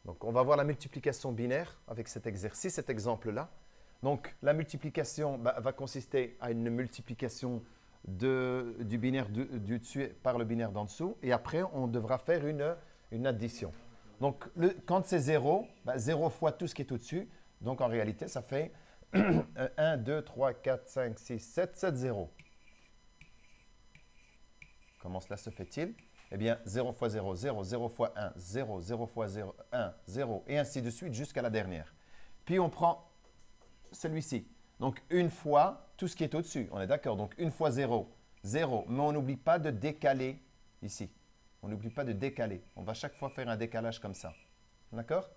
Donc, on va voir la multiplication binaire avec cet exercice, cet exemple-là. Donc, la multiplication va consister à une multiplication du binaire du dessus par le binaire d'en dessous. Et après, on devra faire une addition. Donc, quand c'est 0, 0 fois tout ce qui est au-dessus. Donc, en réalité, ça fait 1, 2, 3, 4, 5, 6, 7, 7 0. Comment cela se fait-il? Eh bien, 0 fois 0, 0, 0 fois 1, 0, 0 fois 0, 1, 0, et ainsi de suite jusqu'à la dernière. Puis, on prend celui-ci. Donc, une fois tout ce qui est au-dessus. On est d'accord? Donc, une fois 0, 0. Mais on n'oublie pas de décaler ici. On n'oublie pas de décaler. On va chaque fois faire un décalage comme ça. D'accord?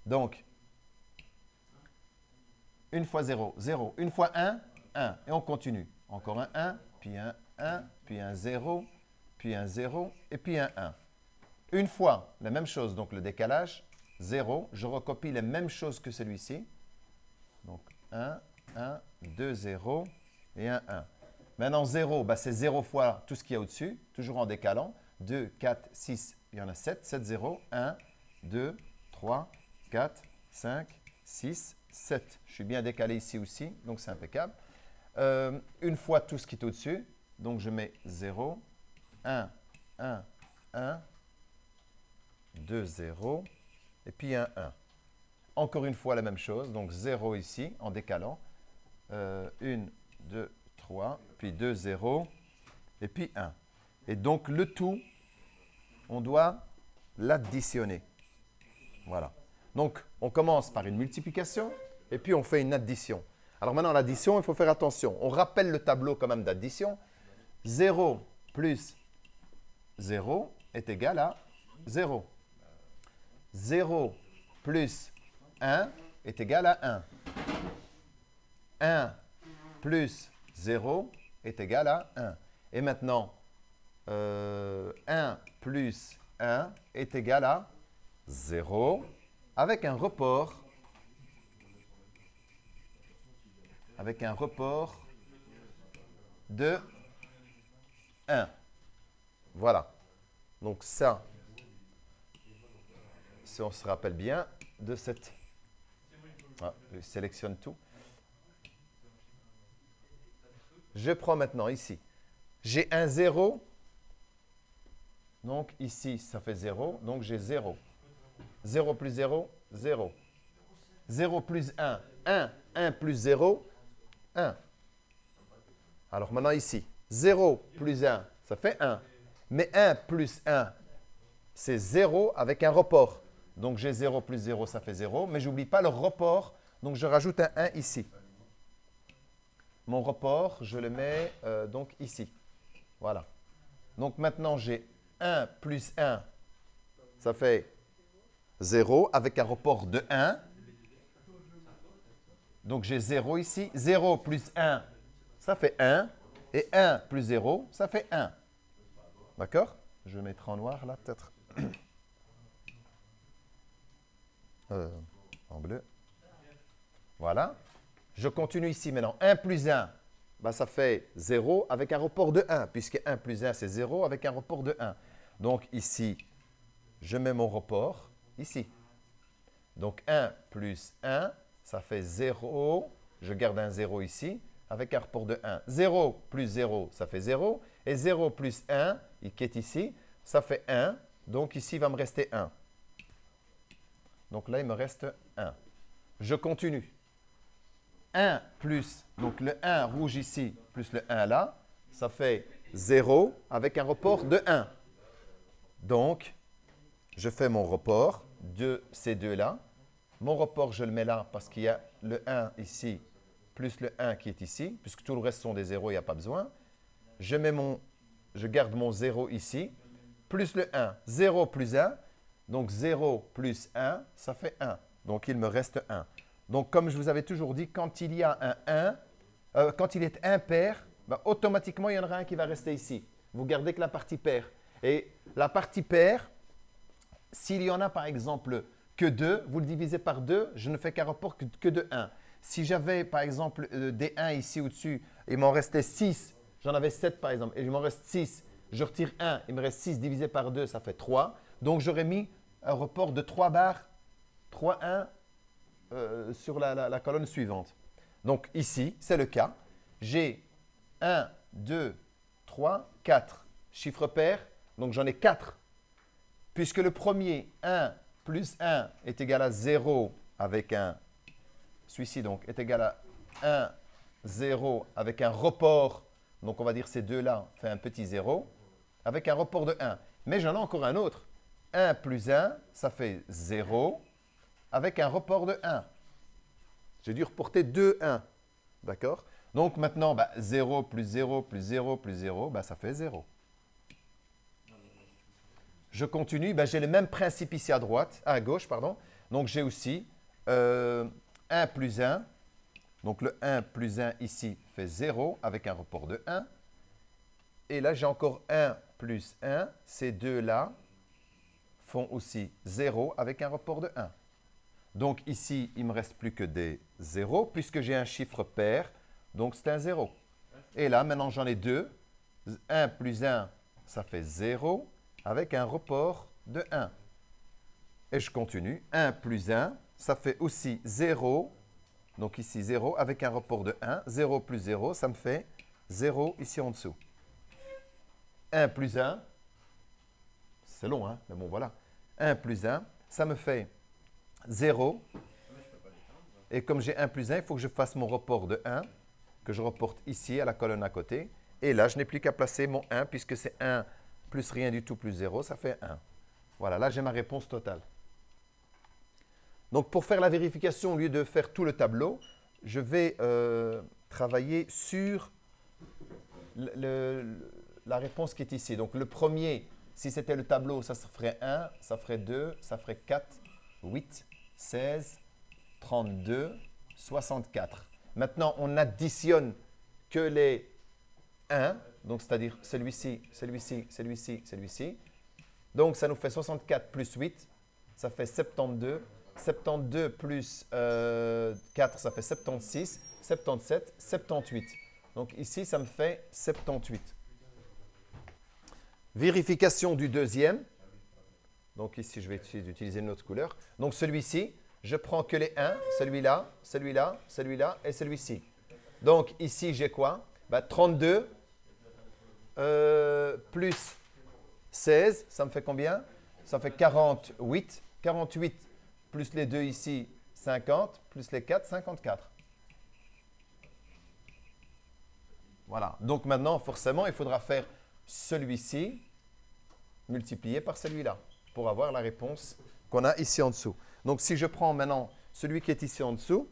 Donc, une fois 0, 0. Une fois 1, 1. Et on continue. Encore un 1, puis un 1, puis un 0, puis un 0, et puis un 1. Une fois, la même chose, donc le décalage, 0. Je recopie les mêmes choses que celui-ci. Donc, 1, 1, 2, 0 et 1, 1. Maintenant, 0, c'est 0 fois tout ce qu'il y a au-dessus, toujours en décalant. 2, 4, 6, il y en a 7. 7, 0, 1, 2, 3, 4, 5, 6, 7. Je suis bien décalé ici aussi, donc c'est impeccable. Une fois tout ce qui est au-dessus, donc je mets 0, 1, 1, 1, 2, 0, et puis un 1. Encore une fois la même chose, donc 0 ici en décalant. 1, 2, 3, puis 2, 0, et puis 1. Et donc le tout, on doit l'additionner. Voilà. Donc on commence par une multiplication, et puis on fait une addition. Alors maintenant l'addition, il faut faire attention. On rappelle le tableau quand même d'addition. 0 plus 0 est égal à 0. 0 plus 1 est égal à 1. 1 plus 0 est égal à 1. Et maintenant, 1 plus 1 est égal à 0 avec un report. Avec un report de 1. Voilà. Donc ça, si on se rappelle bien de cette... je sélectionne tout. Je prends maintenant ici. J'ai un 0. Donc ici, ça fait 0. Donc j'ai 0. 0 plus 0, 0. 0 plus 1, 1. 1 plus 0, 1. Alors maintenant ici, 0 plus 1, ça fait 1. Mais 1 plus 1, c'est 0 avec un report. Donc j'ai 0 plus 0, ça fait 0. Mais je n'oublie pas le report. Donc je rajoute un 1 ici. Mon report, je le mets donc ici. Voilà. Donc maintenant j'ai 1 plus 1, ça fait 0 avec un report de 1. Donc j'ai 0 ici. 0 plus 1, ça fait 1. Et 1 plus 0, ça fait 1. D'accord? Je vais mettre en noir là, peut-être. En bleu. Voilà. Je continue ici maintenant. 1 plus 1, ça fait 0 avec un report de 1. Puisque 1 plus 1, c'est 0 avec un report de 1. Donc ici, je mets mon report ici. Donc 1 plus 1, ça fait 0. Je garde un 0 ici avec un report de 1. 0 plus 0, ça fait 0. Et 0 plus 1, qui est ici, ça fait 1. Donc ici, il va me rester 1. Donc là, il me reste 1. Je continue. 1 plus, donc le 1 rouge ici, plus le 1 là, ça fait 0 avec un report de 1. Donc, je fais mon report de ces deux-là. Mon report, je le mets là parce qu'il y a le 1 ici, plus le 1 qui est ici, puisque tout le reste sont des 0, il n'y a pas besoin. Je garde mon 0 ici, plus le 1. 0 plus 1, donc 0 plus 1, ça fait 1. Donc, il me reste 1. Donc, comme je vous avais toujours dit, quand il y a un 1, quand il est impair, automatiquement, il y en aura un qui va rester ici. Vous gardez que la partie paire. Et la partie paire, s'il y en a par exemple que 2, vous le divisez par 2, je ne fais qu'un rapport que de 1. Si j'avais par exemple des 1 ici au-dessus, il m'en restait 6, j'en avais 7 par exemple, et il m'en reste 6, je retire 1, il me reste 6 divisé par 2, ça fait 3. Donc j'aurais mis un report de 3 barres, 3, 1 sur la colonne suivante. Donc ici, c'est le cas. J'ai 1, 2, 3, 4 chiffres pairs. Donc j'en ai 4. Puisque le premier, 1 plus 1 est égal à 0 avec un, celui-ci donc, est égal à 1, 0 avec un report. Donc on va dire ces deux-là fait un petit 0 avec un report de 1. Mais j'en ai encore un autre. 1 plus 1, ça fait 0 avec un report de 1. J'ai dû reporter 2 1. D'accord? Donc maintenant, 0 plus 0 plus 0 plus 0, ça fait 0. Je continue, j'ai le même principe ici à gauche, pardon. Donc j'ai aussi 1 plus 1. Donc le 1 plus 1 ici fait 0 avec un report de 1. Et là, j'ai encore 1 plus 1. Ces deux-là font aussi 0 avec un report de 1. Donc ici, il ne me reste plus que des 0 puisque j'ai un chiffre pair. Donc c'est un 0. Et là, maintenant, j'en ai 2. 1 plus 1, ça fait 0 avec un report de 1. Et je continue. 1 plus 1, ça fait aussi 0. Donc ici, 0 avec un report de 1. 0 plus 0, ça me fait 0 ici en dessous. 1 plus 1, c'est long, hein? Mais bon, voilà. 1 plus 1, ça me fait 0. Et comme j'ai 1 plus 1, il faut que je fasse mon report de 1, que je reporte ici à la colonne à côté. Et là, je n'ai plus qu'à placer mon 1, puisque c'est 1 plus rien du tout plus 0, ça fait 1. Voilà, là, j'ai ma réponse totale. Donc, pour faire la vérification, au lieu de faire tout le tableau, je vais travailler sur la réponse qui est ici. Donc, le premier, si c'était le tableau, ça ferait 1, ça ferait 2, ça ferait 4, 8, 16, 32, 64. Maintenant, on additionne que les 1, donc c'est-à-dire celui-ci, celui-ci, celui-ci, celui-ci. Donc, ça nous fait 64 plus 8, ça fait 72. 72 plus 4, ça fait 76, 77, 78. Donc ici, ça me fait 78. Vérification du deuxième. Donc ici, je vais utiliser une autre couleur. Donc celui-ci, je prends que les 1, celui-là, celui-là, celui-là et celui-ci. Donc ici, j'ai quoi? 32 plus 16, ça me fait combien? Ça fait 48. 48 plus les 2 ici, 50, plus les 4, 54. Voilà. Donc maintenant, forcément, il faudra faire celui-ci multiplié par celui-là pour avoir la réponse qu'on a ici en dessous. Donc, si je prends maintenant celui qui est ici en dessous,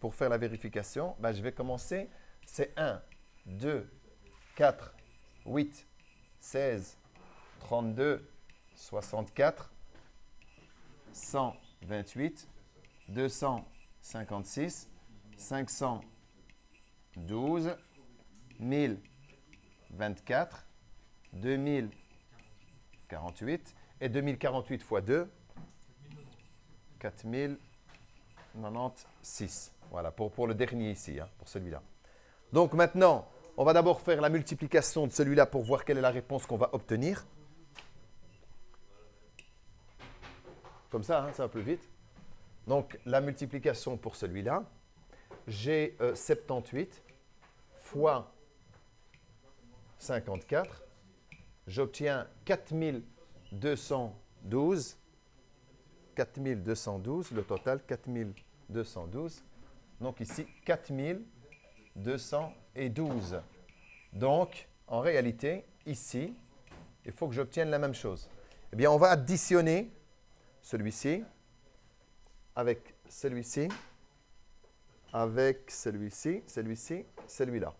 pour faire la vérification, je vais commencer. C'est 1, 2, 4, 8, 16, 32, 64, 128, 256, 512, 1024, 2048 et 2048 fois 2, 4096. Voilà, pour le dernier ici, pour celui-là. Donc maintenant, on va d'abord faire la multiplication de celui-là pour voir quelle est la réponse qu'on va obtenir. Comme ça, ça va plus vite. Donc, la multiplication pour celui-là, j'ai 78 fois 54. J'obtiens 4212. 4212, le total 4212. Donc ici, 4212. Donc, en réalité, ici, il faut que j'obtienne la même chose. Eh bien, on va additionner celui-ci, avec celui-ci, avec celui-ci, celui-ci, celui-là.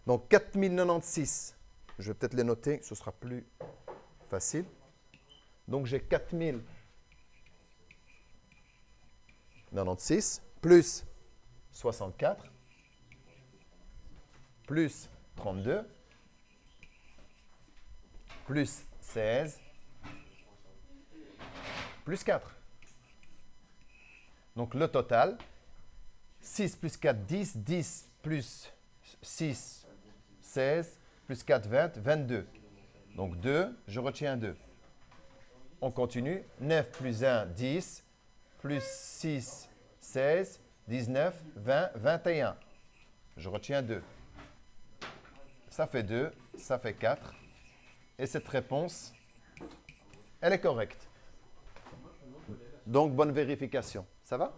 Donc, 4096, je vais peut-être les noter, ce sera plus facile. Donc, j'ai 4096 plus 64 plus 32 plus 16 plus 4. Donc, le total, 6 plus 4, 10, 10 plus 6, 16, plus 4, 20, 22. Donc, 2, je retiens 2. On continue. 9 plus 1, 10. Plus 6, 16. 19, 20, 21. Je retiens 2. Ça fait 2, ça fait 4. Et cette réponse, elle est correcte. Donc, bonne vérification. Ça va?